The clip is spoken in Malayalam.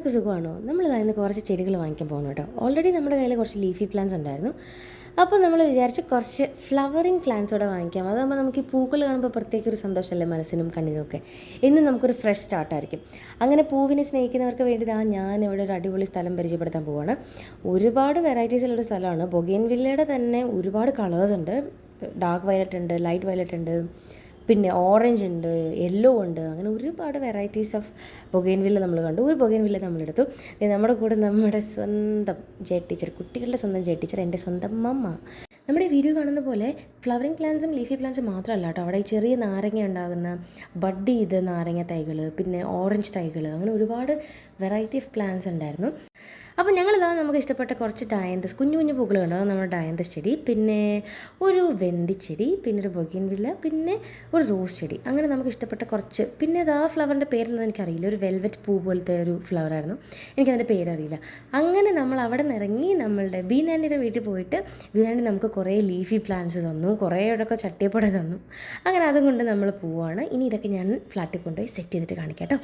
എല്ലാവർക്കും സുഖമാണോ? നമ്മൾ ഇന്ന് കുറച്ച് ചെടികൾ വാങ്ങിക്കാൻ പോകണം കേട്ടോ. ഓൾറെഡി നമ്മുടെ കയ്യിൽ കുറച്ച് ലീഫി പ്ലാന്റ്സ് ഉണ്ടായിരുന്നു. അപ്പോൾ നമ്മൾ വിചാരിച്ച് കുറച്ച് ഫ്ലവറിങ് പ്ലാന്റ്സോടെ വാങ്ങിക്കാം. അതാകുമ്പോൾ നമുക്ക് ഈ പൂക്കൾ കാണുമ്പോൾ പ്രത്യേക ഒരു സന്തോഷമല്ലേ മനസ്സിനും കണ്ണിനും ഒക്കെ. ഇന്ന് നമുക്കൊരു ഫ്രഷ് സ്റ്റാർട്ടായിരിക്കും. അങ്ങനെ പൂവിനെ സ്നേഹിക്കുന്നവർക്ക് വേണ്ടി ഞാൻ ഇവിടെ ഒരു അടിപൊളി സ്ഥലം പരിചയപ്പെടുത്താൻ പോവുകയാണ്. ഒരുപാട് വെറൈറ്റീസിലുള്ള സ്ഥലമാണ്. ബൊഗെയിൻവില്ലയുടെ തന്നെ ഒരുപാട് കളേഴ്സ് ഉണ്ട്. ഡാർക്ക് വയലറ്റ് ഉണ്ട്, ലൈറ്റ് വയലറ്റ് ഉണ്ട്, പിന്നെ ഓറഞ്ച് ഉണ്ട്, യെല്ലോ ഉണ്ട്. അങ്ങനെ ഒരുപാട് വെറൈറ്റീസ് ഓഫ് ബൊഗെയിൻവില്ല നമ്മൾ കണ്ടു. ഒരു ബൊഗെയിൻവില്ല നമ്മളെടുത്തു. നമ്മുടെ കൂടെ നമ്മുടെ സ്വന്തം ജെ ടീച്ചർ, കുട്ടികളുടെ സ്വന്തം ജെ ടീച്ചർ, എൻ്റെ സ്വന്തം മമ്മ. നമ്മുടെ ഈ വീഡിയോ കാണുന്ന പോലെ ഫ്ലവറിങ് പ്ലാന്റ്സും ലീഫി പ്ലാന്റ്സും മാത്രമല്ല കേട്ടോ. അവിടെ ഈ ചെറിയ നാരങ്ങ ഉണ്ടാകുന്ന ബഡ് ചെയ്ത് നാരങ്ങ തൈകൾ, പിന്നെ ഓറഞ്ച് തൈകൾ, അങ്ങനെ ഒരുപാട് വെറൈറ്റി ഓഫ് പ്ലാന്റ്സ് ഉണ്ടായിരുന്നു. അപ്പോൾ നമുക്ക് ഇഷ്ടപ്പെട്ട കുറച്ച് ഡയന്തസ്, കുഞ്ഞു കുഞ്ഞു പൂക്കൾ കണ്ടോ, അത് നമ്മുടെ ഡയന്തസ് ചെടി, പിന്നെ ഒരു വെന്തിച്ചെടി, പിന്നെ ഒരു ബൊഗെയിൻവില്ല, പിന്നെ ഒരു റോസ് ചെടി. അങ്ങനെ നമുക്ക് ഇഷ്ടപ്പെട്ട കുറച്ച്, പിന്നെ അത് ആ ഫ്ലവറിൻ്റെ പേരെന്താ എനിക്കറിയില്ല, ഒരു വെൽവെറ്റ് പൂ പോലത്തെ ഒരു ഫ്ലവറായിരുന്നു, എനിക്കതിൻ്റെ പേരറിയില്ല. അങ്ങനെ നമ്മൾ അവിടെ നിന്ന് ഇറങ്ങി നമ്മളുടെ ബീനാൻഡിയുടെ വീട്ടിൽ പോയിട്ട് ബീനാൻഡി നമുക്ക് കുറേ ലീഫി പ്ലാന്റ്സ് തന്നു, കുറേയോടൊക്കെ ചട്ടിയപ്പട തന്നു. അങ്ങനെ അതും കൊണ്ട് നമ്മൾ പോവുകയാണ്. ഇനി ഇതൊക്കെ ഞാൻ ഫ്ലാറ്റിൽ കൊണ്ടുപോയി സെറ്റ് ചെയ്തിട്ട് കാണിക്കാം കേട്ടോ.